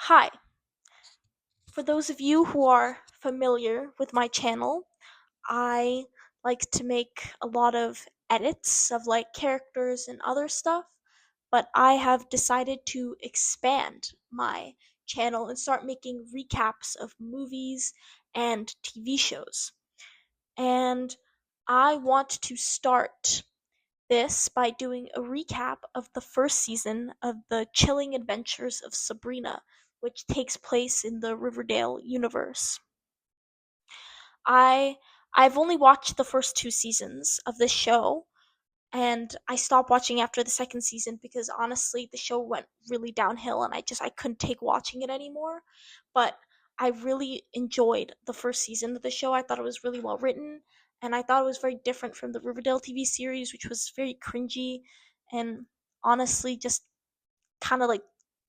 Hi, for those of you who are familiar with my channel, I like to make a lot of edits of characters and other stuff, but I have decided to expand my channel and start making recaps of movies and TV shows. And I want to start this by doing a recap of the first season of the Chilling Adventures of Sabrina, which takes place in the Riverdale universe. I I've only watched the first two seasons of this show, and I stopped watching after the second season because honestly the show went really downhill and I couldn't take watching it anymore. But I really enjoyed the first season of the show. I thought it was really well written and I thought it was very different from the Riverdale TV series, which was very cringy and honestly just kind of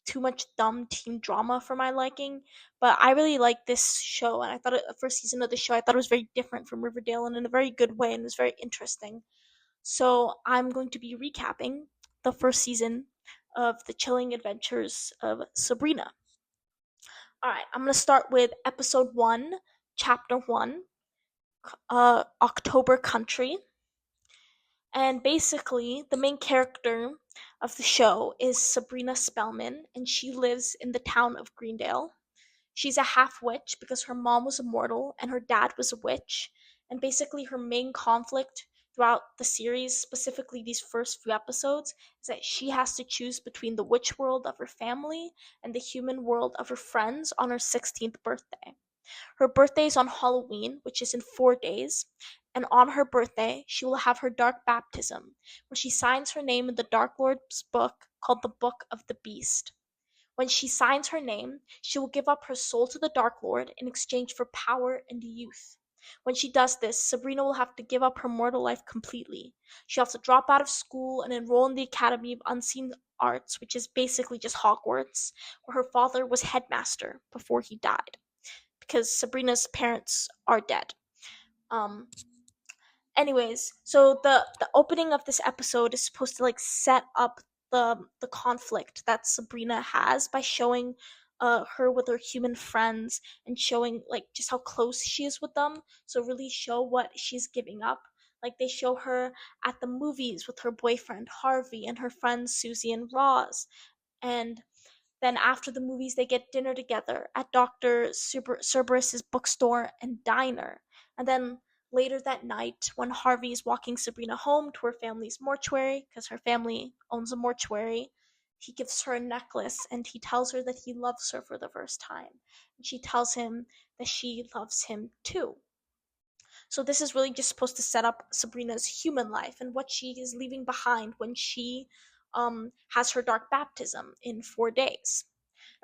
too much dumb teen drama for my liking. But I really liked this show and I thought the first season of the show I thought it was very different from Riverdale and in a very good way and it was very interesting. So I'm going to be recapping the first season of the Chilling Adventures of Sabrina. All right, I'm going to start with episode 1, chapter 1, October Country. And basically, the main character of the show is Sabrina Spellman, and she lives in the town of Greendale. She's a half witch because her mom was immortal and her dad was a witch. And basically, her main conflict throughout the series, specifically these first few episodes, is that she has to choose between the witch world of her family and the human world of her friends on her 16th birthday. Her birthday is on Halloween, which is in 4 days, and on her birthday, she will have her dark baptism, where she signs her name in the Dark Lord's book called the Book of the Beast. When she signs her name, she will give up her soul to the Dark Lord in exchange for power and youth. When she does this, Sabrina will have to give up her mortal life completely. She'll have to drop out of school and enroll in the Academy of Unseen Arts, which is basically just Hogwarts, where her father was headmaster before he died, because Sabrina's parents are dead. Um, so the opening of this episode is supposed to set up the conflict that Sabrina has by showing her with her human friends and showing just how close she is with them. So really show what she's giving up. Like they show her at the movies with her boyfriend Harvey and her friends Susie and Roz, and then after the movies, they get dinner together at Dr. Cerberus's bookstore and diner. And then later that night, when Harvey is walking Sabrina home to her family's mortuary, because her family owns a mortuary, he gives her a necklace and he tells her that he loves her for the first time. And she tells him that she loves him too. So this is really just supposed to set up Sabrina's human life and what she is leaving behind when she has her dark baptism in 4 days.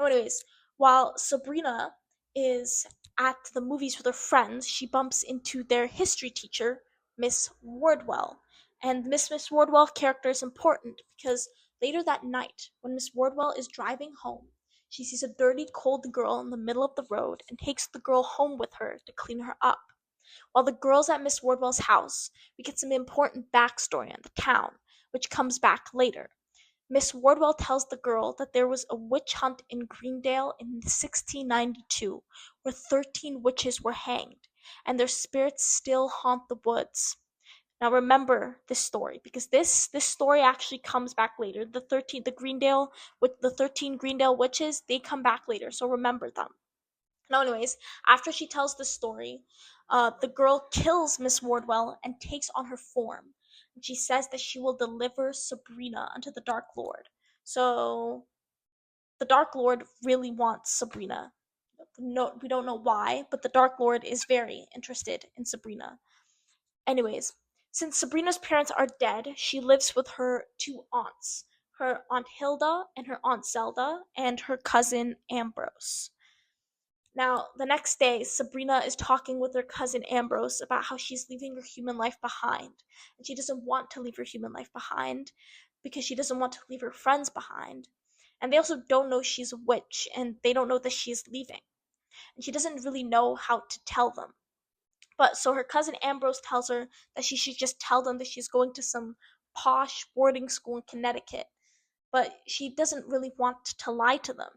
Anyways, while Sabrina is at the movies with her friends, she bumps into their history teacher, Miss Wardwell. And Miss Wardwell character is important because later that night, when Miss Wardwell is driving home, she sees a dirty, cold girl in the middle of the road and takes the girl home with her to clean her up. While the girl's at Miss Wardwell's house, we get some important backstory on the town, which comes back later. Miss Wardwell tells the girl that there was a witch hunt in Greendale in 1692 where 13 witches were hanged, and their spirits still haunt the woods. Now remember this story because this story actually comes back later. The 13 Greendale witches, they come back later, so remember them. Now, anyways, after she tells the story, the girl kills Miss Wardwell and takes on her form. And she says that she will deliver Sabrina unto the Dark Lord. So the Dark Lord really wants Sabrina. No, we don't know why, but the Dark Lord is very interested in Sabrina. Anyways, since Sabrina's parents are dead, she lives with her two aunts, her Aunt Hilda and her Aunt Zelda, and her cousin Ambrose. Now, the next day, Sabrina is talking with her cousin Ambrose about how she's leaving her human life behind. And she doesn't want to leave her human life behind because she doesn't want to leave her friends behind. And they also don't know she's a witch and they don't know that she's leaving. And she doesn't really know how to tell them. But so her cousin Ambrose tells her that she should just tell them that she's going to some posh boarding school in Connecticut. But she doesn't really want to lie to them.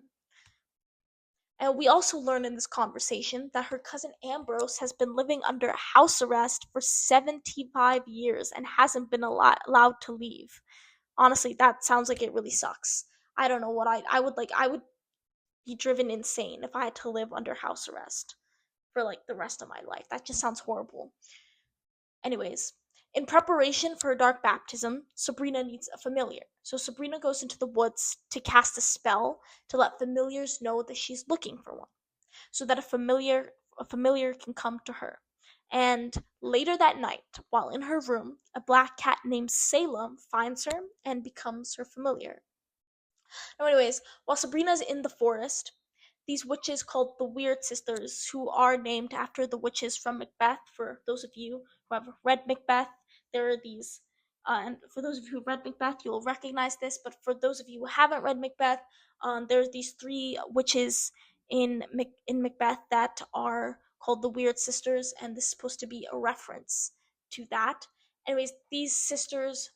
And we also learn in this conversation that her cousin Ambrose has been living under house arrest for 75 years and hasn't been allowed to leave. Honestly, that sounds like it really sucks. I don't know what I would like. I would be driven insane if I had to live under house arrest for like the rest of my life. That just sounds horrible. Anyways, in preparation for her dark baptism, Sabrina needs a familiar. So Sabrina goes into the woods to cast a spell to let familiars know that she's looking for one, so that a familiar can come to her. And later that night, while in her room, a black cat named Salem finds her and becomes her familiar. Now, anyways, while Sabrina's in the forest, these witches called the Weird Sisters, who are named after the witches from Macbeth. For those of you who have read Macbeth, there are these, and for those of you who read Macbeth, you'll recognize this. But for those of you who haven't read Macbeth, there's these three witches in Macbeth that are called the Weird Sisters, and this is supposed to be a reference to that. Anyways, these sisters,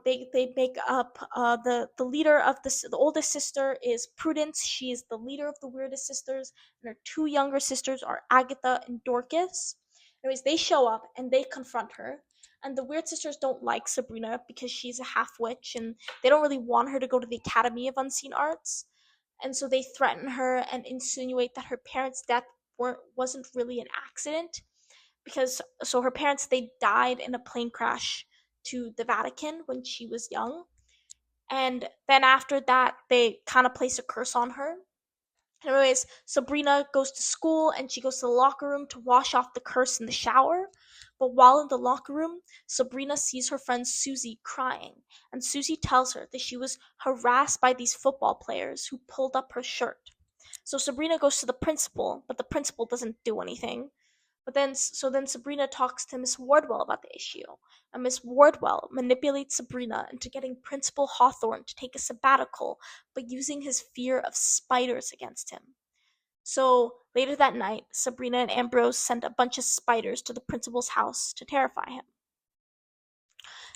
they make up, the leader of the oldest sister is Prudence. She is the leader of the weirdest sisters, and her two younger sisters are Agatha and Dorcas. Anyways, they show up and they confront her, and the weird sisters don't like Sabrina because she's a half witch, and they don't really want her to go to the Academy of Unseen Arts, and so they threaten her and insinuate that her parents' death wasn't really an accident, because so her parents, they died in a plane crash to the Vatican when she was young. And then after that, they kind of place a curse on her. Anyways, Sabrina goes to school and she goes to the locker room to wash off the curse in the shower. But while in the locker room, Sabrina sees her friend Susie crying, and Susie tells her that she was harassed by these football players who pulled up her shirt. So Sabrina goes to the principal, but the principal doesn't do anything. But then Sabrina talks to Miss Wardwell about the issue, and Miss Wardwell manipulates Sabrina into getting Principal Hawthorne to take a sabbatical by using his fear of spiders against him. So later that night, Sabrina and Ambrose send a bunch of spiders to the principal's house to terrify him.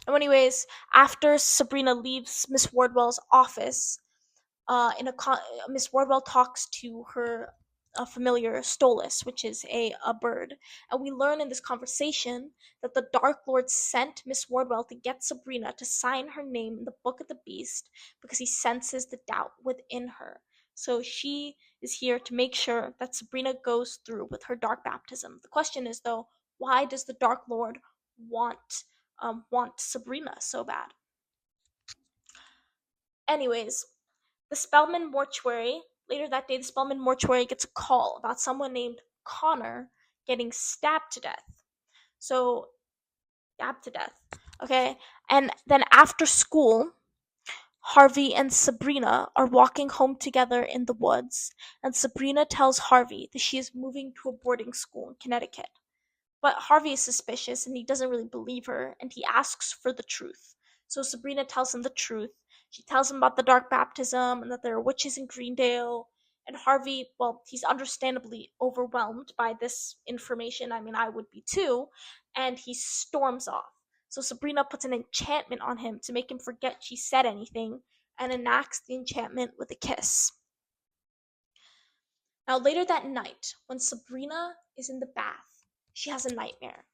And anyways, after Sabrina leaves Miss Wardwell's office, Miss Wardwell talks to her familiar Stolas, which is a bird, and we learn in this conversation that the Dark Lord sent Miss Wardwell to get Sabrina to sign her name in the Book of the Beast because he senses the doubt within her. So she is here to make sure that Sabrina goes through with her dark baptism. The question is, though, why does the Dark Lord want Sabrina so bad? Anyways, the Spellman mortuary, later that day, the Spellman mortuary gets a call about someone named Connor getting stabbed to death. So, stabbed to death. Okay? And then after school, Harvey and Sabrina are walking home together in the woods, and Sabrina tells Harvey that she is moving to a boarding school in Connecticut. But Harvey is suspicious and he doesn't really believe her, and he asks for the truth. So Sabrina tells him the truth. She tells him about the dark baptism and that there are witches in Greendale. And Harvey, well, he's understandably overwhelmed by this information. I mean, I would be too. And he storms off. So Sabrina puts an enchantment on him to make him forget she said anything and enacts the enchantment with a kiss. Now, later that night, when Sabrina is in the bath, she has a nightmare.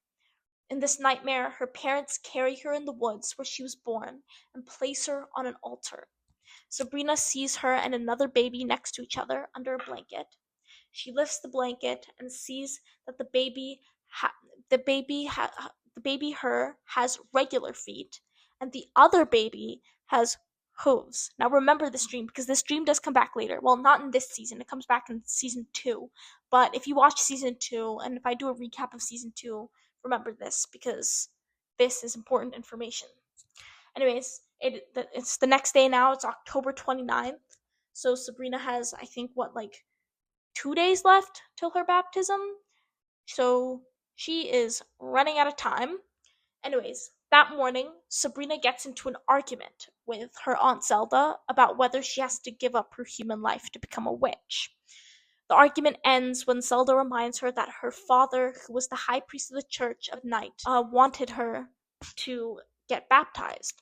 In this nightmare, her parents carry her in the woods where she was born and place her on an altar. Sabrina sees her and another baby next to each other under a blanket. She lifts the blanket and sees that the baby her has regular feet, and the other baby has hooves. Now remember this dream because this dream does come back later. Well, not in this season. It comes back in season 2. But if you watch season 2, and if I do a recap of season 2, remember this because this is important information. Anyways, it's the next day now. It's October 29th. So Sabrina has, I think, 2 days left till her baptism. So she is running out of time. Anyways, that morning, Sabrina gets into an argument with her Aunt Zelda about whether she has to give up her human life to become a witch. The argument ends when Zelda reminds her that her father, who was the high priest of the Church of Night, wanted her to get baptized.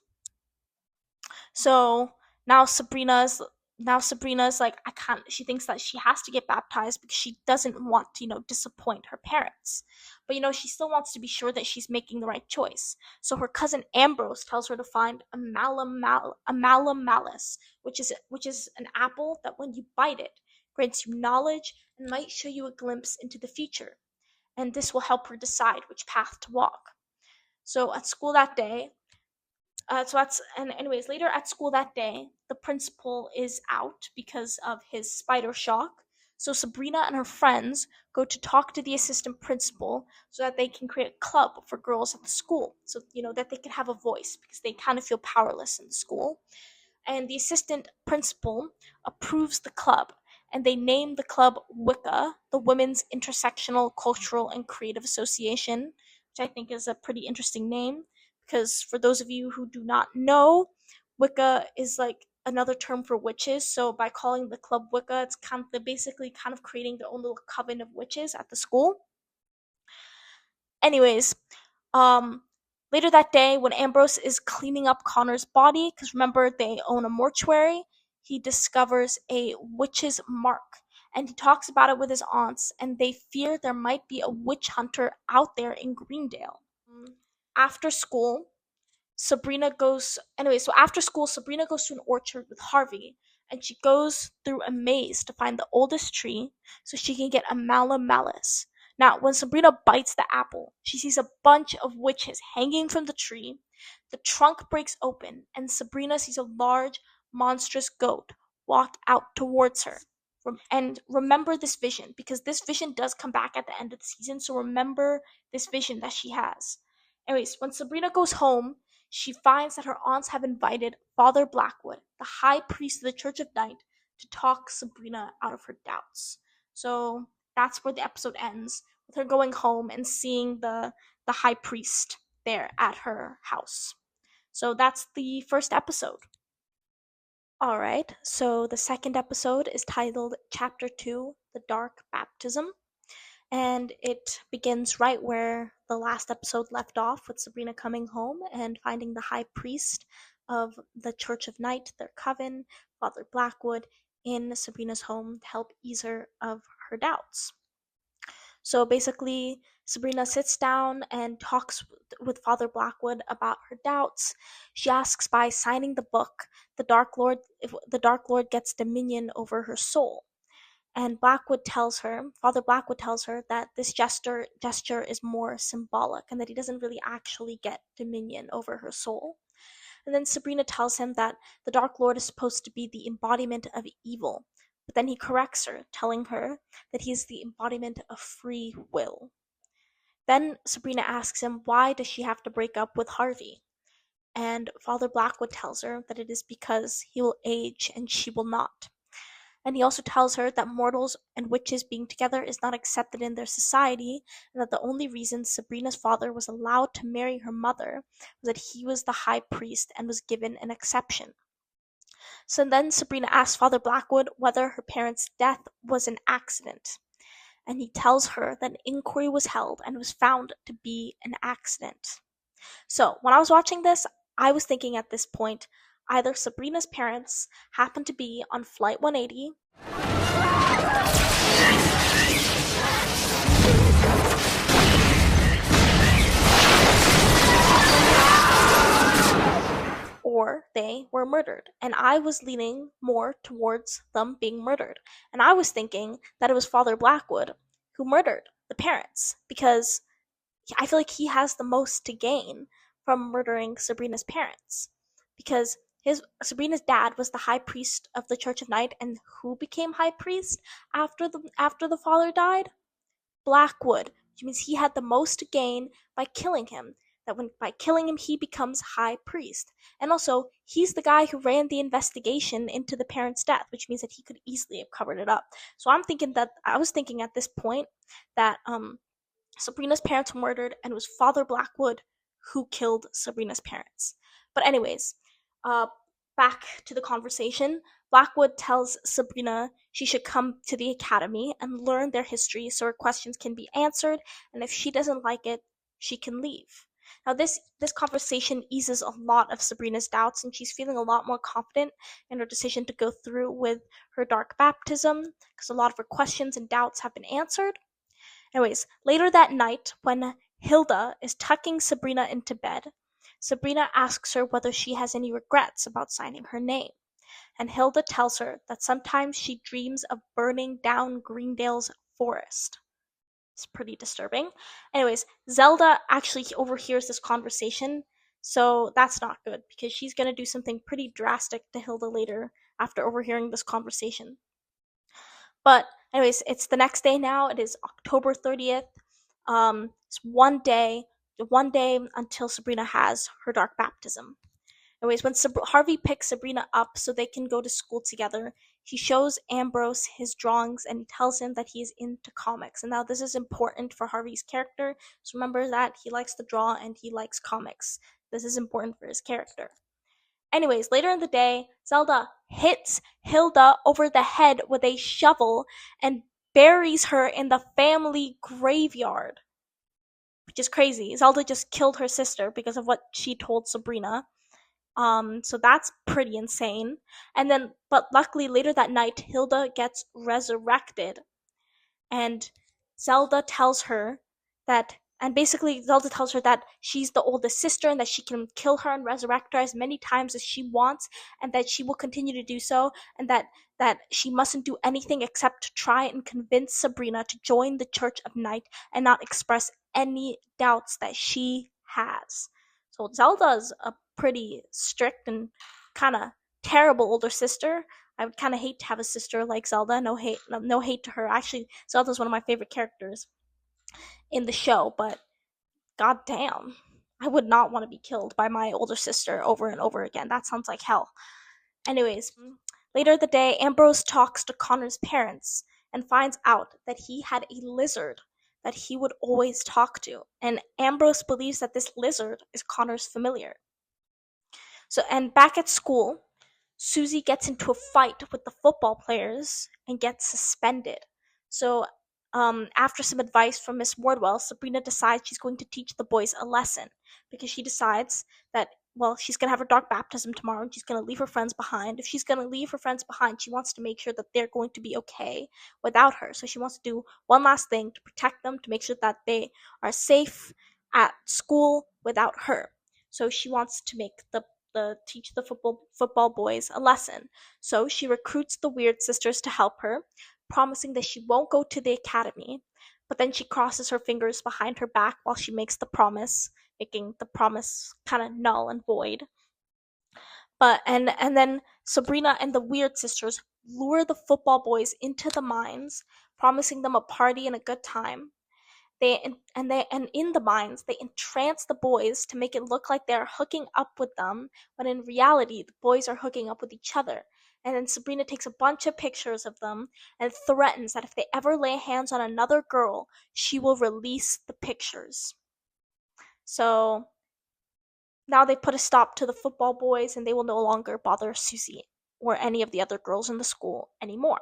So now Sabrina's now Sabrina's like, I can't, she thinks that she has to get baptized because she doesn't want to, disappoint her parents. But, she still wants to be sure that she's making the right choice. So her cousin Ambrose tells her to find a malum malice, which is an apple that when you bite it, grants you knowledge and might show you a glimpse into the future. And this will help her decide which path to walk. So at school that day, anyways, later at school that day, the principal is out because of his spider shock. So Sabrina and her friends go to talk to the assistant principal so that they can create a club for girls at the school, so that they can have a voice because they kind of feel powerless in the school. And the assistant principal approves the club, and they name the club Wicca, the Women's Intersectional Cultural and Creative Association, which I think is a pretty interesting name because for those of you who do not know, Wicca is like another term for witches. So by calling the club Wicca, it's they're basically kind of creating their own little coven of witches at the school. Anyways, um, later that day, when Ambrose is cleaning up Connor's body, because remember they own a mortuary, he discovers a witch's mark, and he talks about it with his aunts, and they fear there might be a witch hunter out there in Greendale. After school, after school, Sabrina goes to an orchard with Harvey, and she goes through a maze to find the oldest tree so she can get a malum malice. Now, when Sabrina bites the apple, she sees a bunch of witches hanging from the tree. The trunk breaks open, and Sabrina sees a large, monstrous goat walk out towards her. And remember this vision, because this vision does come back at the end of the season, so remember this vision that she has. Anyways, when Sabrina goes home, she finds that her aunts have invited Father Blackwood, the high priest of the Church of Night, to talk Sabrina out of her doubts. So that's where the episode ends, with her going home and seeing the high priest there at her house. So that's the first episode. Alright, so the second episode is titled Chapter 2, The Dark Baptism. And it begins right where the last episode left off, with Sabrina coming home and finding the high priest of the Church of Night, their coven, Father Blackwood, in Sabrina's home to help ease her of her doubts. So basically, Sabrina sits down and talks with Father Blackwood about her doubts. She asks by signing the book, if the Dark Lord gets dominion over her soul. And Father Blackwood tells her that this gesture is more symbolic and that he doesn't really actually get dominion over her soul. And then Sabrina tells him that the Dark Lord is supposed to be the embodiment of evil, but then he corrects her, telling her that he is the embodiment of free will. Then Sabrina asks him why does she have to break up with Harvey? And Father Blackwood tells her that it is because he will age and she will not. And he also tells her that mortals and witches being together is not accepted in their society, and that the only reason Sabrina's father was allowed to marry her mother was that he was the high priest and was given an exception. So then Sabrina asks Father Blackwood whether her parents' death was an accident. And he tells her that an inquiry was held and was found to be an accident. So when I was watching this, I was thinking at this point, either Sabrina's parents happened to be on Flight 180, or they were murdered. And I was leaning more towards them being murdered. And I was thinking that it was Father Blackwood who murdered the parents, because I feel like he has the most to gain from murdering Sabrina's parents. Because Sabrina's dad was the high priest of the Church of Night, and who became high priest after the father died? Blackwood, which means he had the most to gain by killing him. By killing him he becomes high priest. And also, he's the guy who ran the investigation into the parents' death, which means that he could easily have covered it up. So I was thinking at this point that Sabrina's parents were murdered, and it was Father Blackwood who killed Sabrina's parents. But anyways, back to the conversation. Blackwood tells Sabrina she should come to the academy and learn their history so her questions can be answered, and if she doesn't like it, she can leave. Now this conversation eases a lot of Sabrina's doubts, and she's feeling a lot more confident in her decision to go through with her dark baptism because a lot of her questions and doubts have been answered. Anyways, later that night, when Hilda is tucking Sabrina into bed, Sabrina asks her whether she has any regrets about signing her name, and Hilda tells her that sometimes she dreams of burning down Greendale's forest. It's pretty disturbing. Anyways, Zelda actually overhears this conversation, so that's not good because she's gonna do something pretty drastic to Hilda later after overhearing this conversation. But anyways, it's the next day now. It is October 30th. It's one day until Sabrina has her dark baptism. Anyways, when Harvey picks Sabrina up so they can go to school together, he shows Ambrose his drawings and he tells him that he is into comics. And now this is important for Harvey's character. So remember that he likes to draw and he likes comics. This is important for his character. Anyways, later in the day, Zelda hits Hilda over the head with a shovel and buries her in the family graveyard, which is crazy. Zelda just killed her sister because of what she told Sabrina. So that's pretty insane. And then, but luckily later that night, Hilda gets resurrected, and Zelda tells her that, and basically Zelda tells her that she's the oldest sister and that she can kill her and resurrect her as many times as she wants, and that she will continue to do so, and that she mustn't do anything except to try and convince Sabrina to join the Church of Night and not express any doubts that she has. So Zelda's a pretty strict and kind of terrible older sister. I would kind of hate to have a sister like Zelda. No hate to her. Actually, Zelda's one of my favorite characters in the show, but goddamn, I would not want to be killed by my older sister over and over again. That sounds like hell. Anyways, later the day, Ambrose talks to Connor's parents and finds out that he had a lizard that he would always talk to, and Ambrose believes that this lizard is Connor's familiar. So, and back at school, Susie gets into a fight with the football players and gets suspended. So, after some advice from Miss Wardwell, Sabrina decides she's going to teach the boys a lesson because she decides that, well, she's going to have her dark baptism tomorrow and she's going to leave her friends behind. If she's going to leave her friends behind, she wants to make sure that they're going to be okay without her. So, she wants to do one last thing to protect them, to make sure that they are safe at school without her. So, she wants to make the teach the football boys a lesson. So she recruits the Weird Sisters to help her, promising that she won't go to the academy. But then she crosses her fingers behind her back while she makes the promise, making the promise kind of null and void. But and then Sabrina and the Weird Sisters lure the football boys into the mines, promising them a party and a good time. And in the mines they entrance the boys to make it look like they're hooking up with them, when in reality the boys are hooking up with each other. And then Sabrina takes a bunch of pictures of them and threatens that if they ever lay hands on another girl, she will release the pictures. So now they put a stop to the football boys and they will no longer bother Susie or any of the other girls in the school anymore.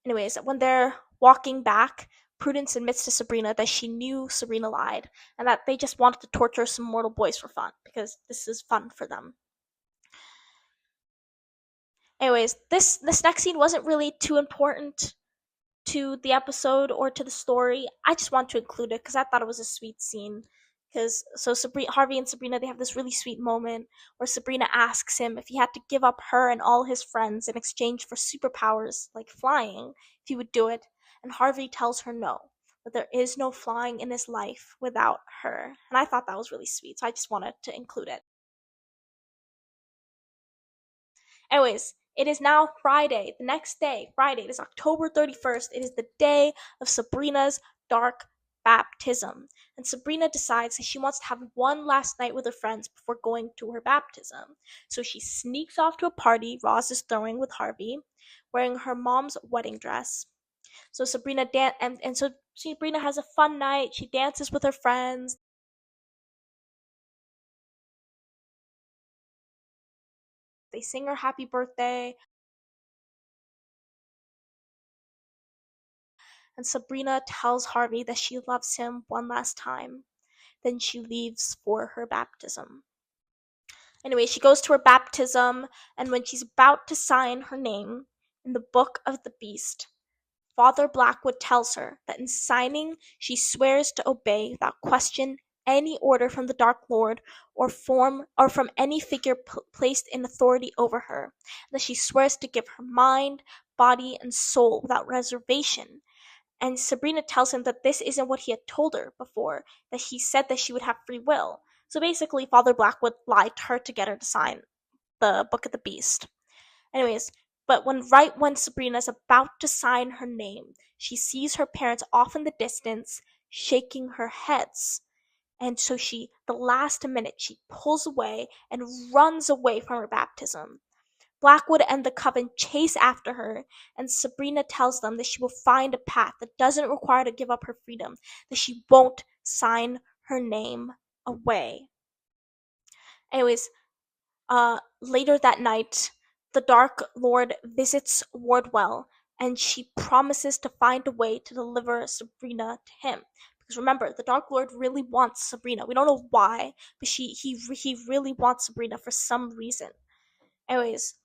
Anyways, when they're walking back, Prudence admits to Sabrina that she knew Sabrina lied and that they just wanted to torture some mortal boys for fun because this is fun for them. Anyways, this next scene wasn't really too important to the episode or to the story. I just want to include it because I thought it was a sweet scene. Because so Harvey and Sabrina, they have this really sweet moment where Sabrina asks him if he had to give up her and all his friends in exchange for superpowers like flying, if he would do it. And Harvey tells her no, that there is no flying in his life without her. And I thought that was really sweet, so I just wanted to include it. Anyways, it is now Friday, the next day, Friday. It is October 31st. It is the day of Sabrina's dark baptism. And Sabrina decides that she wants to have one last night with her friends before going to her baptism. So she sneaks off to a party Roz is throwing with Harvey, wearing her mom's wedding dress. So so Sabrina has a fun night. She dances with her friends. They sing her happy birthday. And Sabrina tells Harvey that she loves him one last time. Then she leaves for her baptism. Anyway, she goes to her baptism, and when she's about to sign her name in the Book of the Beast, Father Blackwood tells her that in signing she swears to obey without question any order from the Dark Lord or from any figure placed in authority over her, that she swears to give her mind, body, and soul without reservation. And Sabrina tells him that this isn't what he had told her before, that he said that she would have free will. So basically, Father Blackwood lied to her to get her to sign the Book of the Beast. Anyways, but right when Sabrina is about to sign her name, she sees her parents off in the distance, shaking her heads. And so the last minute, she pulls away and runs away from her baptism. Blackwood and the coven chase after her, and Sabrina tells them that she will find a path that doesn't require her to give up her freedom, that she won't sign her name away. Anyways, later that night, the Dark Lord visits Wardwell, and she promises to find a way to deliver Sabrina to him. Because remember, the Dark Lord really wants Sabrina. We don't know why, but he really wants Sabrina for some reason. Anyways,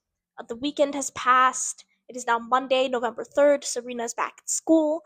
the weekend has passed. It is now Monday, November 3rd. Sabrina is back at school,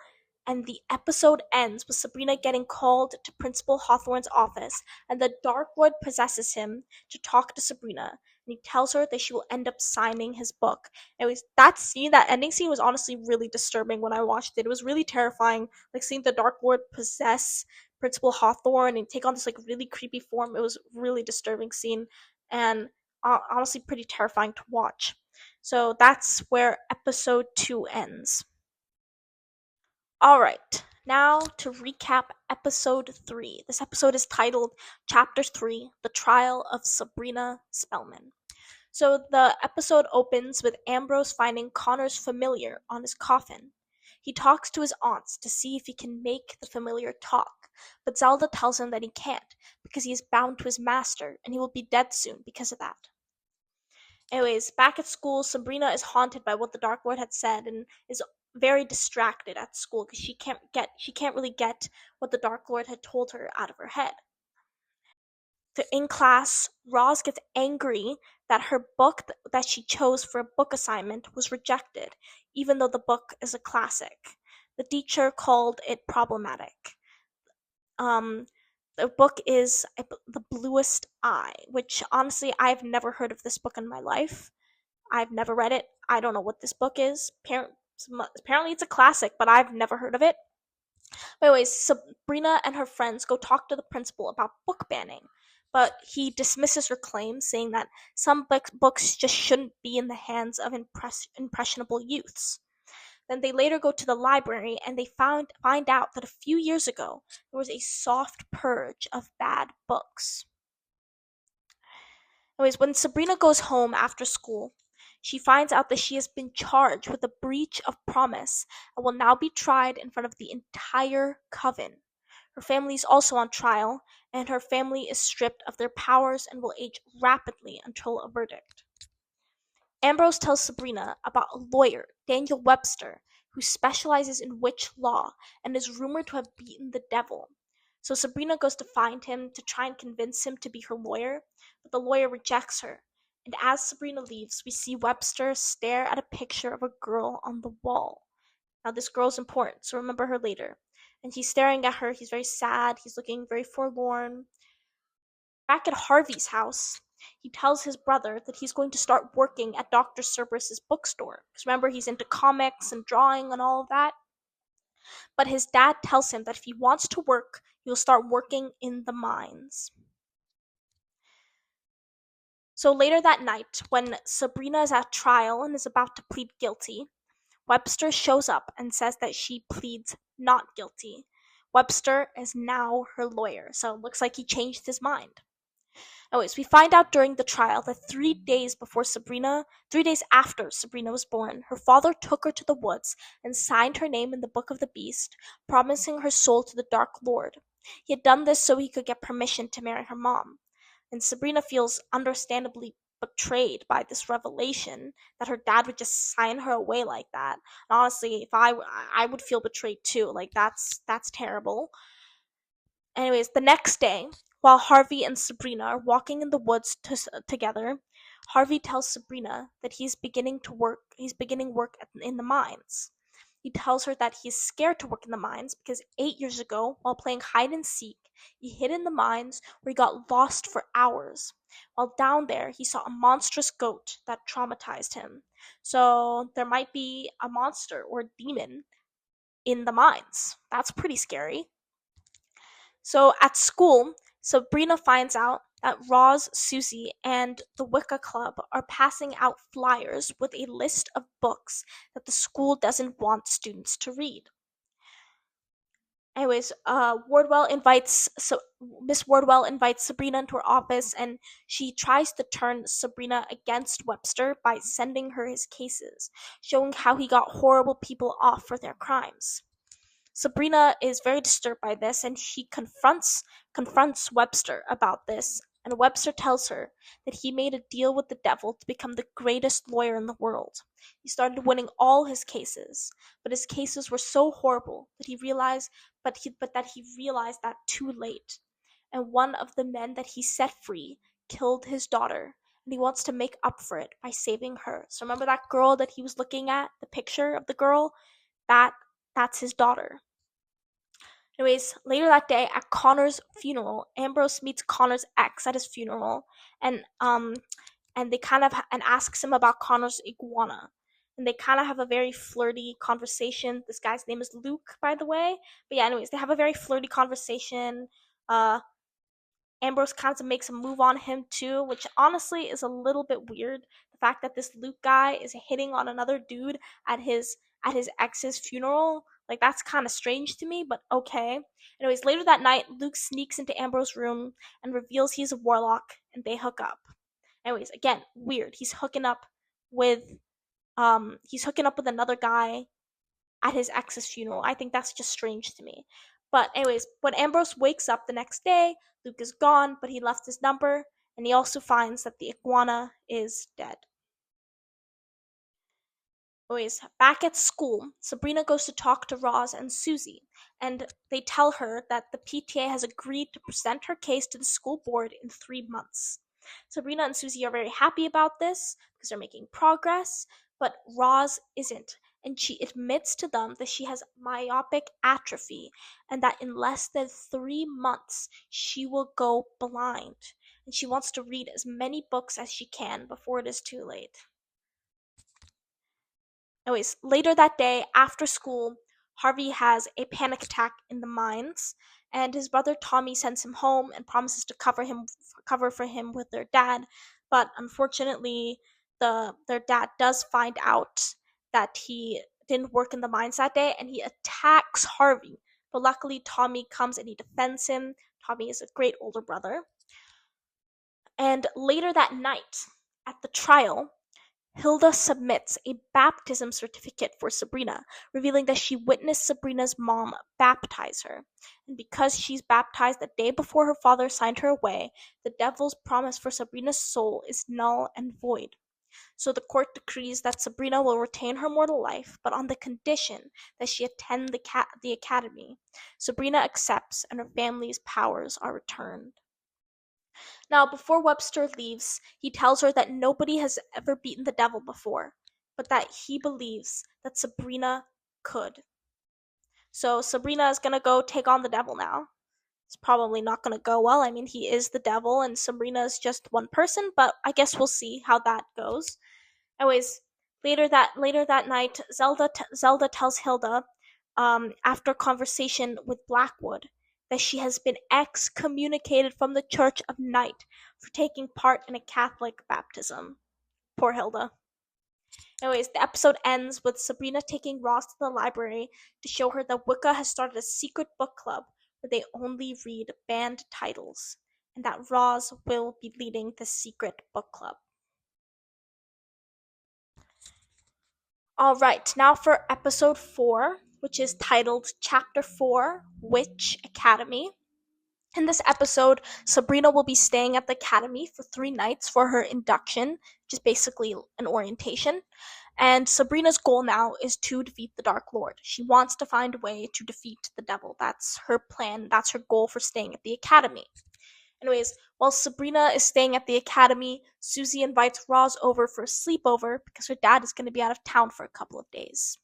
and the episode ends with Sabrina getting called to Principal Hawthorne's office, and the Dark Lord possesses him to talk to Sabrina, and he tells her that she will end up signing his book. Anyways, that ending scene was honestly really disturbing when I watched it. It was really terrifying, like seeing the Dark Lord possess Principal Hawthorne and take on this like really creepy form. It was a really disturbing scene, and honestly pretty terrifying to watch. So that's where episode 2 ends. Alright, now to recap episode 3. This episode is titled Chapter 3 The Trial of Sabrina Spellman. So the episode opens with Ambrose finding Connor's familiar on his coffin. He talks to his aunts to see if he can make the familiar talk, but Zelda tells him that he can't because he is bound to his master and he will be dead soon because of that. Anyways, back at school, Sabrina is haunted by what the Dark Lord had said and is very distracted at school because she can't really get what the Dark Lord had told her out of her head. So in class, Roz gets angry that her book that she chose for a book assignment was rejected, even though the book is a classic. The teacher called it problematic. Um, the book is The Bluest Eye, which honestly I've never heard of this book in my life. I've never read it. I don't know what this book is. Apparently it's a classic, but I've never heard of it. But anyways, Sabrina and her friends go talk to the principal about book banning, but he dismisses her claims, saying that some books just shouldn't be in the hands of impressionable youths. Then they later go to the library and they find out that a few years ago there was a soft purge of bad books. Anyways, when Sabrina goes home after school, she finds out that she has been charged with a breach of promise and will now be tried in front of the entire coven. Her family is also on trial, and her family is stripped of their powers and will age rapidly until a verdict. Ambrose tells Sabrina about a lawyer, Daniel Webster, who specializes in witch law and is rumored to have beaten the devil. So Sabrina goes to find him to try and convince him to be her lawyer, but the lawyer rejects her. And as Sabrina leaves, we see Webster stare at a picture of a girl on the wall. Now, this girl's important, so remember her later. And he's staring at her, he's very sad, he's looking very forlorn. Back at Harvey's house, he tells his brother that he's going to start working at Dr. Cerberus's bookstore. Because remember, he's into comics and drawing and all of that. But his dad tells him that if he wants to work, he'll start working in the mines. So later that night, when Sabrina is at trial and is about to plead guilty, Webster shows up and says that she pleads not guilty. Webster is now her lawyer, so it looks like he changed his mind. Anyways, we find out during the trial that 3 days after Sabrina was born, her father took her to the woods and signed her name in the Book of the Beast, promising her soul to the Dark Lord. He had done this so he could get permission to marry her mom. And Sabrina feels understandably betrayed by this revelation that her dad would just sign her away like that. And honestly, if I would feel betrayed too. Like that's terrible. Anyways, the next day, while Harvey and Sabrina are walking in the woods together, Harvey tells Sabrina that he's beginning work in the mines. He tells her that he's scared to work in the mines because 8 years ago, while playing hide and seek, he hid in the mines where he got lost for hours. While down there, he saw a monstrous goat that traumatized him. So there might be a monster or a demon in the mines. That's pretty scary. So at school, Sabrina finds out that Roz, Susie, and the Wicca Club are passing out flyers with a list of books that the school doesn't want students to read. Anyways, Miss Wardwell invites Sabrina into her office, and she tries to turn Sabrina against Webster by sending her his cases, showing how he got horrible people off for their crimes. Sabrina is very disturbed by this, and she confronts Webster about this. And Webster tells her that he made a deal with the devil to become the greatest lawyer in the world. He started winning all his cases, but his cases were so horrible that he realized, but that he realized that too late. And one of the men that he set free killed his daughter, and he wants to make up for it by saving her. So remember that girl that he was looking at, the picture of the girl? That's his daughter. Anyways, later that day at Connor's funeral, Ambrose meets Connor's ex at his funeral, and and they kind of and asks him about Connor's iguana, and they kind of have a very flirty conversation. This guy's name is Luke, by the way. But yeah, anyways, they have a very flirty conversation. Uh, Ambrose kind of makes a move on him too, which honestly is a little bit weird. The fact that this Luke guy is hitting on another dude at his ex's funeral, like that's kind of strange to me, but okay. Anyways, later that night, Luke sneaks into Ambrose's room and reveals he's a warlock, and they hook up. Anyways, again, weird. With he's hooking up with another guy at his ex's funeral. I think that's just strange to me. But anyways, when Ambrose wakes up the next day, Luke is gone, but he left his number, and he also finds that the iguana is dead. Anyways, back at school, Sabrina goes to talk to Roz and Susie, and they tell her that the PTA has agreed to present her case to the school board in 3 months. Sabrina and Susie are very happy about this because they're making progress, but Roz isn't, and she admits to them that she has myopic atrophy and that in less than 3 months she will go blind. And she wants to read as many books as she can before it is too late. Anyways, later that day, after school, Harvey has a panic attack in the mines, and his brother Tommy sends him home and promises to cover for him with their dad. But unfortunately, their dad does find out that he didn't work in the mines that day, and he attacks Harvey. But luckily, Tommy comes and he defends him. Tommy is a great older brother. And later that night, at the trial, Hilda submits a baptism certificate for Sabrina, revealing that she witnessed Sabrina's mom baptize her. And because she's baptized the day before her father signed her away, the devil's promise for Sabrina's soul is null and void. So the court decrees that Sabrina will retain her mortal life, but on the condition that she attend the academy. Sabrina accepts, and her family's powers are returned. Now, before Webster leaves, he tells her that nobody has ever beaten the devil before, but that he believes that Sabrina could. So Sabrina is gonna go take on the devil now. It's probably not gonna go well. I mean, he is the devil, and Sabrina is just one person, but I guess we'll see how that goes. Anyways, later that night, Zelda tells Hilda, after conversation with Blackwood, that she has been excommunicated from the Church of Night for taking part in a Catholic baptism. Poor Hilda. Anyways, the episode ends with Sabrina taking Roz to the library to show her that Wicca has started a secret book club where they only read banned titles, and that Roz will be leading the secret book club. Alright, now for episode 4, which is titled Chapter 4, Witch Academy. In this episode, Sabrina will be staying at the academy for 3 nights for her induction, which is basically an orientation. And Sabrina's goal now is to defeat the Dark Lord. She wants to find a way to defeat the devil. That's her plan. That's her goal for staying at the academy. Anyways, while Sabrina is staying at the academy, Susie invites Roz over for a sleepover because her dad is going to be out of town for a couple of days.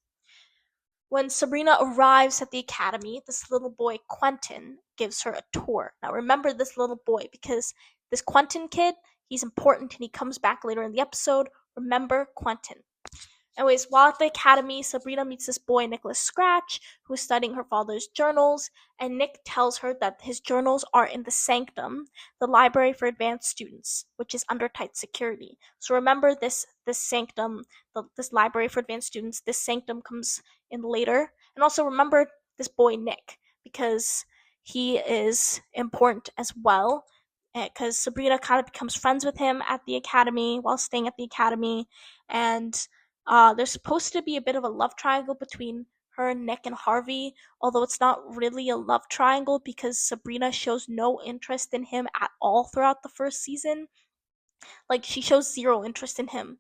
When Sabrina arrives at the academy, this little boy, Quentin, gives her a tour. Now remember this little boy because this Quentin kid, he's important and he comes back later in the episode. Remember Quentin. Anyways, while at the academy, Sabrina meets this boy, Nicholas Scratch, who is studying her father's journals, and Nick tells her that his journals are in the Sanctum, the library for advanced students, which is under tight security. So remember this Sanctum, this library for advanced students, this Sanctum comes in later. And also remember this boy, Nick, because he is important as well, because Sabrina kind of becomes friends with him at the academy while staying at the academy, and there's supposed to be a bit of a love triangle between her and Nick and Harvey, although it's not really a love triangle because Sabrina shows no interest in him at all throughout the first season. Like, she shows zero interest in him.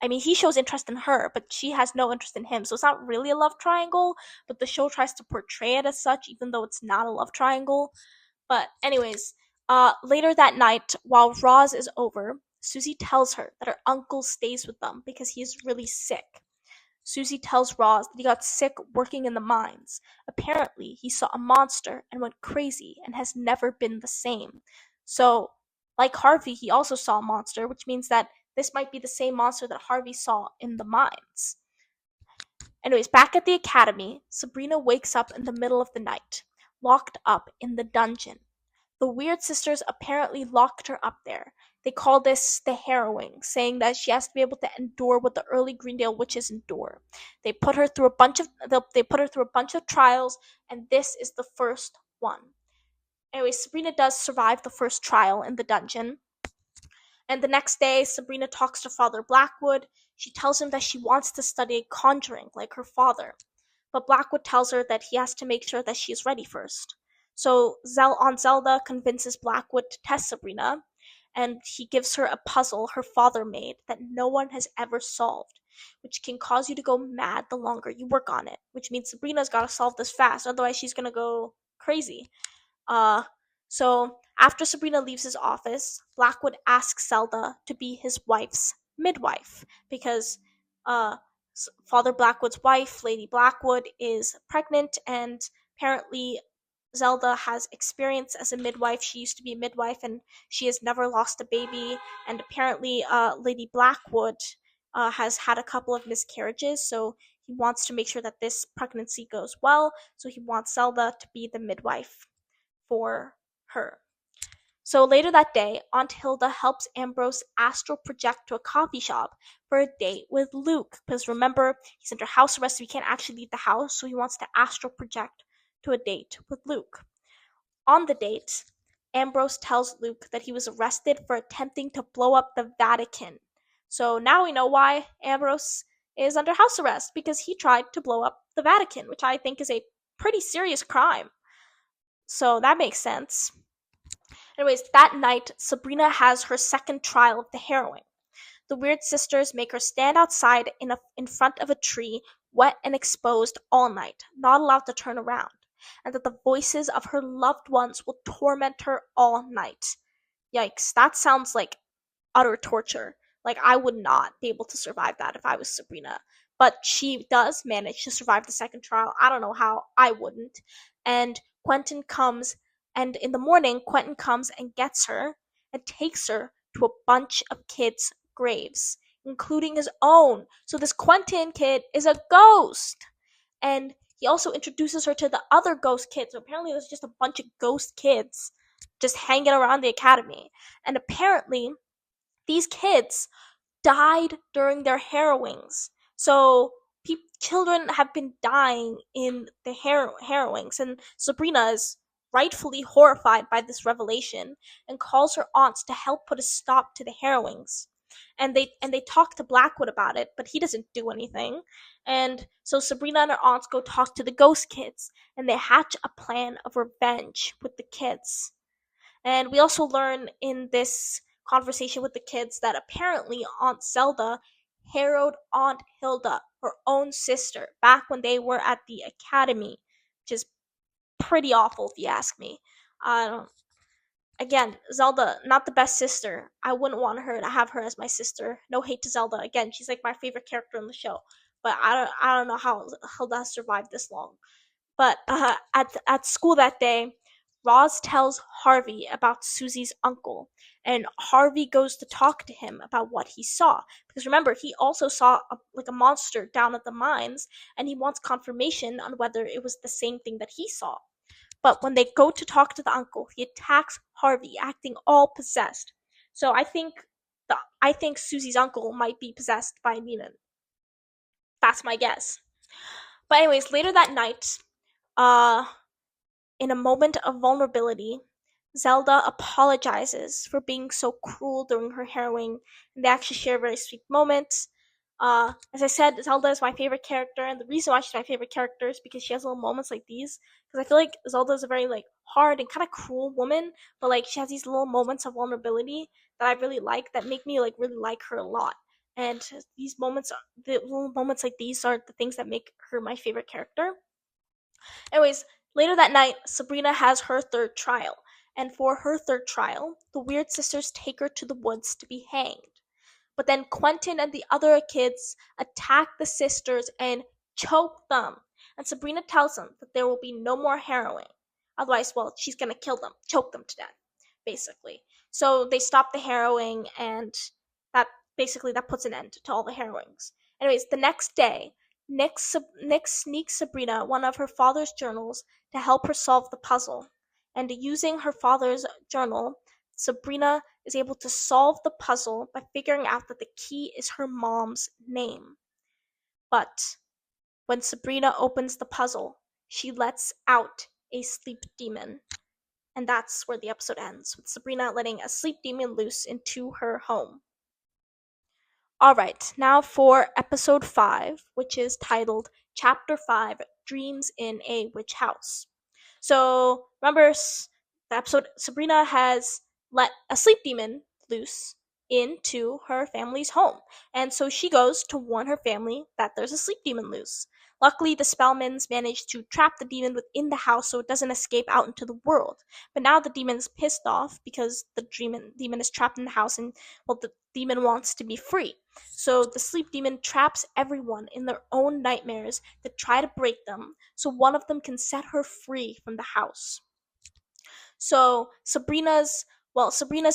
I mean, he shows interest in her, but she has no interest in him. So it's not really a love triangle, but the show tries to portray it as such, even though it's not a love triangle. But anyways, later that night, while Roz is over, Susie tells her that her uncle stays with them because he is really sick. Susie tells Roz that he got sick working in the mines. Apparently, he saw a monster and went crazy and has never been the same. So, like Harvey, he also saw a monster, which means that this might be the same monster that Harvey saw in the mines. Anyways, back at the academy, Sabrina wakes up in the middle of the night, locked up in the dungeon. The Weird Sisters apparently locked her up there. They call this the harrowing, saying that she has to be able to endure what the early Greendale witches endure. They put her through a bunch of trials, and this is the first one. Anyway, Sabrina does survive the first trial in the dungeon. And the next day, Sabrina talks to Father Blackwood. She tells him that she wants to study conjuring like her father. But Blackwood tells her that he has to make sure that she is ready first. So Aunt Zelda convinces Blackwood to test Sabrina, and he gives her a puzzle her father made that no one has ever solved, which can cause you to go mad the longer you work on it, which means Sabrina's got to solve this fast, otherwise she's going to go crazy. So after Sabrina leaves his office, Blackwood asks Zelda to be his wife's midwife because Father Blackwood's wife, Lady Blackwood, is pregnant, and apparently Zelda has experience as a midwife. She used to be a midwife and she has never lost a baby, and apparently Lady Blackwood has had a couple of miscarriages, so he wants to make sure that this pregnancy goes well, so he wants Zelda to be the midwife for her. So later that day, Aunt Hilda helps Ambrose astral project to a coffee shop for a date with Luke. Because remember, he's under house arrest, so he can't actually leave the house, so he wants to astral project to a date with Luke. On the date, Ambrose tells Luke that he was arrested for attempting to blow up the Vatican. So now we know why Ambrose is under house arrest, because he tried to blow up the Vatican, which I think is a pretty serious crime. So that makes sense. Anyways, that night, Sabrina has her second trial of the harrowing. The Weird Sisters make her stand outside in front of a tree, wet and exposed all night, not allowed to turn around, and that the voices of her loved ones will torment her all night. Yikes, that sounds like utter torture. Like, I would not be able to survive that if I was Sabrina. But she does manage to survive the second trial. I don't know how. I wouldn't. And Quentin comes, and in the morning, Quentin comes and gets her and takes her to a bunch of kids' graves, including his own. So this Quentin kid is a ghost. And he also introduces her to the other ghost kids. So apparently there's just a bunch of ghost kids just hanging around the academy. And apparently these kids died during their harrowings. So children have been dying in the harrowings, and Sabrina is rightfully horrified by this revelation and calls her aunts to help put a stop to the harrowings. And they talk to Blackwood about it, but he doesn't do anything. And so Sabrina and her aunts go talk to the ghost kids, and they hatch a plan of revenge with the kids. And we also learn in this conversation with the kids that apparently Aunt Zelda harrowed Aunt Hilda, her own sister, back when they were at the academy, which is pretty awful if you ask me. I don't. Again, Zelda, not the best sister. I wouldn't want her to have her as my sister. No hate to Zelda. Again, she's like my favorite character in the show, but I don't know how Hilda has survived this long. But at school that day, Roz tells Harvey about Susie's uncle, and Harvey goes to talk to him about what he saw. Because remember, he also saw like a monster down at the mines, and he wants confirmation on whether it was the same thing that he saw. But when they go to talk to the uncle, he attacks Harvey, acting all possessed. So I think Susie's uncle might be possessed by a demon. That's my guess. But anyways, later that night, uh, in a moment of vulnerability, Zelda apologizes for being so cruel during her harrowing, and they actually share a very sweet moment. As I said, Zelda is my favorite character, and the reason why she's my favorite character is because she has little moments like these. Because I feel like Zelda is a very like hard and kind of cruel woman, but like she has these little moments of vulnerability that I really like that make me like really like her a lot. And these moments, the little moments like these, are the things that make her my favorite character. Anyways, later that night, Sabrina has her third trial, and for her third trial, the Weird Sisters take her to the woods to be hanged. But then Quentin and the other kids attack the sisters and choke them. And Sabrina tells them that there will be no more harrowing. Otherwise, well, she's gonna kill them, choke them to death, basically. So they stop the harrowing, and that that puts an end to all the harrowings. Anyways, the next day, Nick sneaks Sabrina one of her father's journals to help her solve the puzzle. And using her father's journal, Sabrina is able to solve the puzzle by figuring out that the key is her mom's name. But when Sabrina opens the puzzle, she lets out a sleep demon. And that's where the episode ends, with Sabrina letting a sleep demon loose into her home. Alright, now for episode 5, which is titled Chapter 5 Dreams in a Witch House. So, remember, the episode Sabrina has let a sleep demon loose into her family's home. And so she goes to warn her family that there's a sleep demon loose. Luckily, the Spellmans managed to trap the demon within the house so it doesn't escape out into the world. But now the demon's pissed off because the demon is trapped in the house, and, well, the demon wants to be free. So the sleep demon traps everyone in their own nightmares that try to break them, so one of them can set her free from the house. So Sabrina's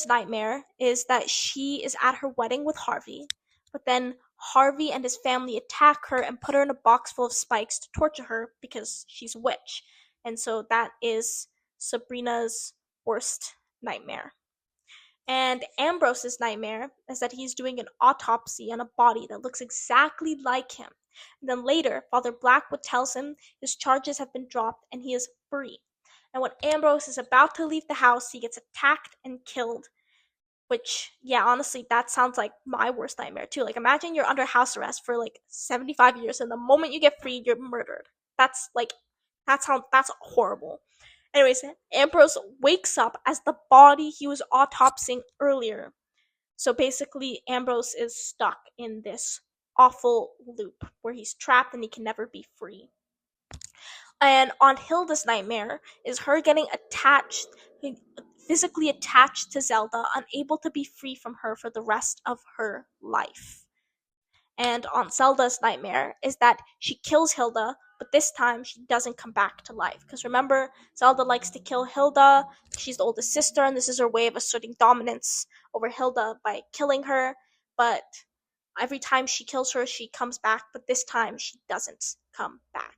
nightmare is that she is at her wedding with Harvey, but then Harvey and his family attack her and put her in a box full of spikes to torture her because she's a witch. And so that is Sabrina's worst nightmare. And Ambrose's nightmare is that he's doing an autopsy on a body that looks exactly like him. And then later, Father Blackwood tells him his charges have been dropped and he is free. And when Ambrose is about to leave the house, he gets attacked and killed. Which, yeah, honestly, that sounds like my worst nightmare too. Like, imagine you're under house arrest for like 75 years, and the moment you get free, you're murdered. That's horrible. Anyways, Ambrose wakes up as the body he was autopsying earlier. So basically, Ambrose is stuck in this awful loop where he's trapped and he can never be free. And on Hilda's nightmare is her getting physically attached to Zelda, unable to be free from her for the rest of her life. And on Zelda's nightmare is that she kills Hilda, but this time she doesn't come back to life. Because remember, Zelda likes to kill Hilda. She's the oldest sister, and this is her way of asserting dominance over Hilda by killing her. But every time she kills her, she comes back, but this time she doesn't come back.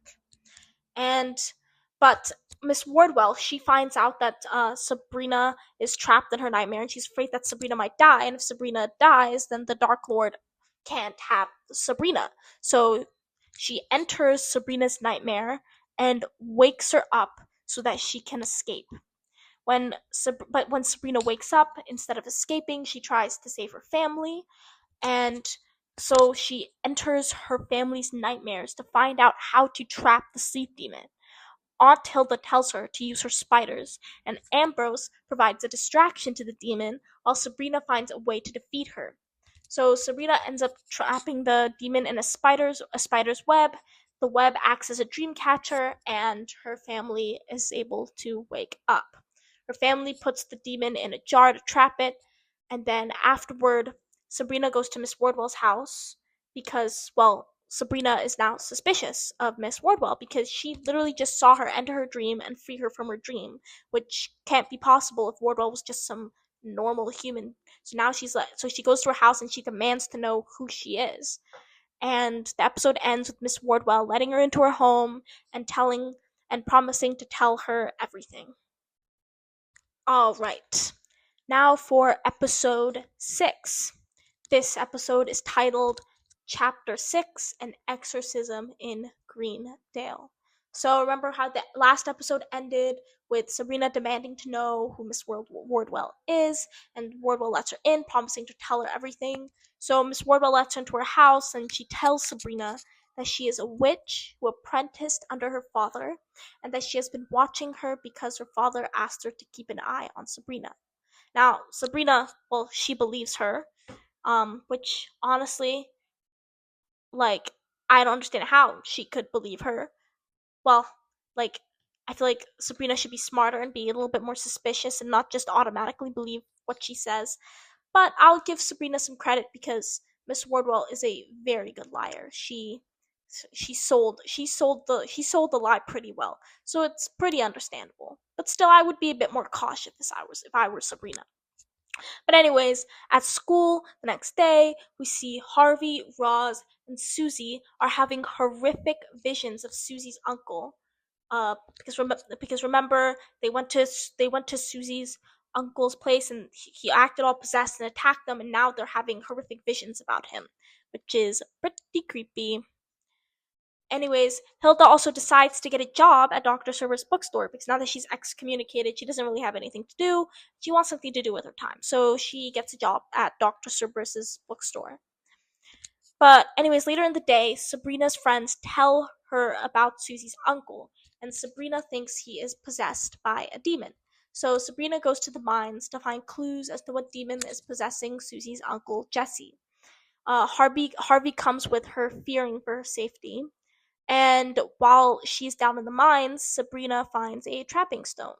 But Miss Wardwell, she finds out that Sabrina is trapped in her nightmare, and she's afraid that Sabrina might die. And if Sabrina dies, then the Dark Lord can't have Sabrina. So she enters Sabrina's nightmare and wakes her up so that she can escape. But when Sabrina wakes up, instead of escaping, she tries to save her family, and so she enters her family's nightmares to find out how to trap the sleep demon. Aunt Hilda tells her to use her spiders, and Ambrose provides a distraction to the demon while Sabrina finds a way to defeat her. So Sabrina ends up trapping the demon in a spider's web. The web acts as a dream catcher, and her family is able to wake up. Her family puts the demon in a jar to trap it, and then afterward, Sabrina goes to Miss Wardwell's house because, well, Sabrina is now suspicious of Miss Wardwell because she literally just saw her enter her dream and free her from her dream, which can't be possible if Wardwell was just some normal human. So now so she goes to her house and she demands to know who she is. And the episode ends with Miss Wardwell letting her into her home and telling and promising to tell her everything. All right. Now for episode 6. This episode is titled Chapter 6, An Exorcism in Greendale. So remember how the last episode ended with Sabrina demanding to know who Miss Wardwell is, and Wardwell lets her in, promising to tell her everything. So Miss Wardwell lets her into her house, and she tells Sabrina that she is a witch who apprenticed under her father, and that she has been watching her because her father asked her to keep an eye on Sabrina. Now, Sabrina, well, she believes her, which honestly, like, I don't understand how she could believe her. Well, like, I feel like Sabrina should be smarter and be a little bit more suspicious and not just automatically believe what she says. But I'll give Sabrina some credit because Miss Wardwell is a very good liar. She sold the lie pretty well, so it's pretty understandable. But still, I would be a bit more cautious if I were Sabrina. But anyways, at school the next day, we see Harvey, Roz, and Susie are having horrific visions of Susie's uncle. Because remember they went to Susie's uncle's place and he acted all possessed and attacked them, and now they're having horrific visions about him, which is pretty creepy. Anyways, Hilda also decides to get a job at Dr. Server's bookstore because now that she's excommunicated, she doesn't really have anything to do. She wants something to do with her time. So she gets a job at Dr. Cerberus's bookstore. But anyways, later in the day, Sabrina's friends tell her about Susie's uncle, and Sabrina thinks he is possessed by a demon. So Sabrina goes to the mines to find clues as to what demon is possessing Susie's uncle Jesse. Harvey comes with her, fearing for her safety. And while she's down in the mines, Sabrina finds a trapping stone.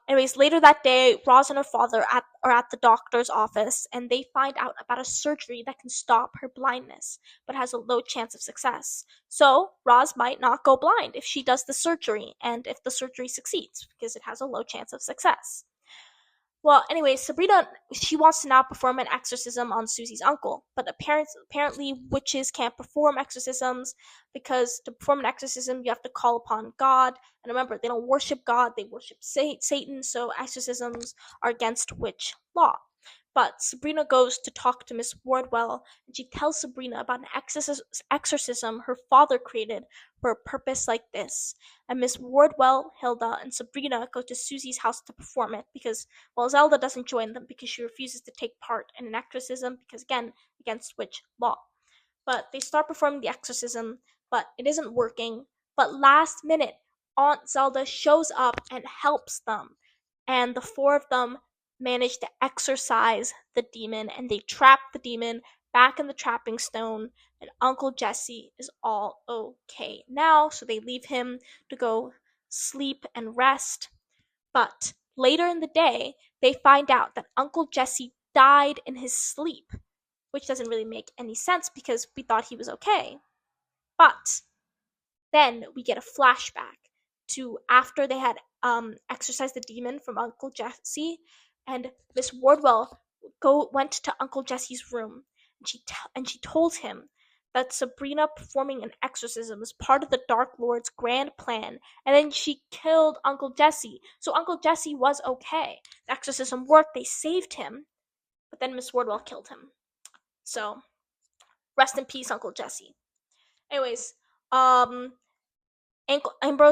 Anyways, later that day, Roz and her father are at the doctor's office, and they find out about a surgery that can stop her blindness, but has a low chance of success. So, Roz might not go blind if she does the surgery, and if the surgery succeeds, because it has a low chance of success. Well, anyway, Sabrina, she wants to now perform an exorcism on Susie's uncle, but apparently witches can't perform exorcisms because to perform an exorcism, you have to call upon God. And remember, they don't worship God, they worship Satan, so exorcisms are against witch law. But Sabrina goes to talk to Miss Wardwell, and she tells Sabrina about an exorcism her father created for a purpose like this. And Miss Wardwell, Hilda, and Sabrina go to Susie's house to perform it because, well, Zelda doesn't join them because she refuses to take part in an exorcism because, again, against witch law. But they start performing the exorcism, but it isn't working. But last minute, Aunt Zelda shows up and helps them. And the four of them manage to exorcise the demon, and they trap the demon back in the trapping stone, and Uncle Jesse is all okay now, so they leave him to go sleep and rest. But later in the day, they find out that Uncle Jesse died in his sleep, which doesn't really make any sense because we thought he was okay. But then we get a flashback to after they had exorcised the demon from Uncle Jesse, and Miss Wardwell went to Uncle Jesse's room, and she told him that Sabrina performing an exorcism was part of the Dark Lord's grand plan, and then she killed Uncle Jesse. So Uncle Jesse was okay. The exorcism worked, they saved him, but then Miss Wardwell killed him. So, rest in peace, Uncle Jesse. Anyways, Ambrose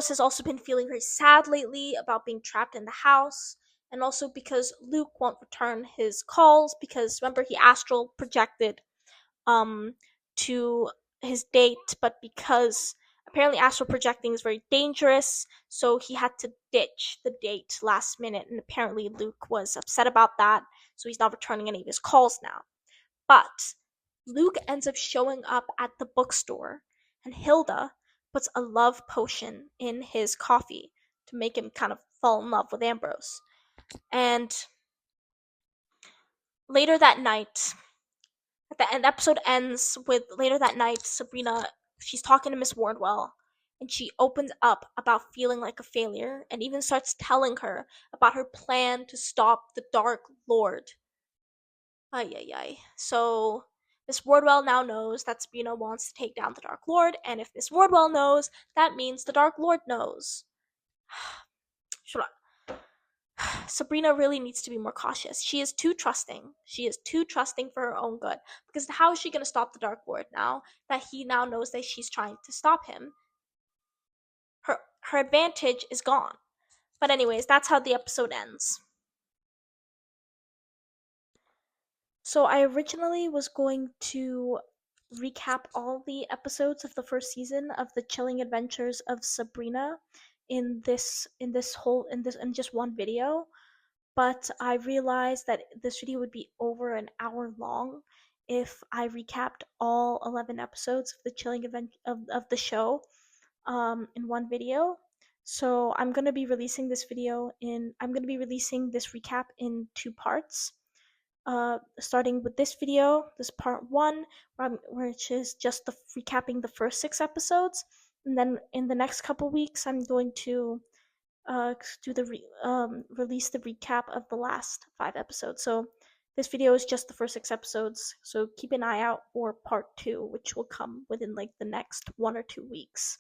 has also been feeling very sad lately about being trapped in the house, and also because Luke won't return his calls because remember he astral projected to his date, but because Apparently astral projecting is very dangerous, so he had to ditch the date last minute, and apparently Luke was upset about that, so he's not returning any of his calls now. But Luke ends up showing up at the bookstore, and Hilda puts a love potion in his coffee to make him kind of fall in love with Ambrose. And later that night, the episode ends with later that night, Sabrina, she's talking to Miss Wardwell, and she opens up about feeling like a failure and even starts telling her about her plan to stop the Dark Lord. Ay, ay, ay. So Miss Wardwell now knows that Sabrina wants to take down the Dark Lord, and if Miss Wardwell knows, that means the Dark Lord knows. Should Sabrina really needs to be more cautious. She is too trusting. She is too trusting for her own good. Because how is she going to stop the Dark Lord now that he now knows that she's trying to stop him? Her advantage is gone. But anyways, that's how the episode ends. So I originally was going to recap all the episodes of the first season of the Chilling Adventures of Sabrina in just one video, but I realized that this video would be over an hour long if I recapped all 11 episodes of the Chilling Event of the show in one video. So I'm going to be releasing this recap in two parts. Starting with this video, this part one, which is just recapping the first 6 episodes, and then in the next couple weeks, I'm going to release the recap of the last 5 episodes. So this video is just the first 6 episodes. So keep an eye out for part two, which will come within like the next 1 or 2 weeks.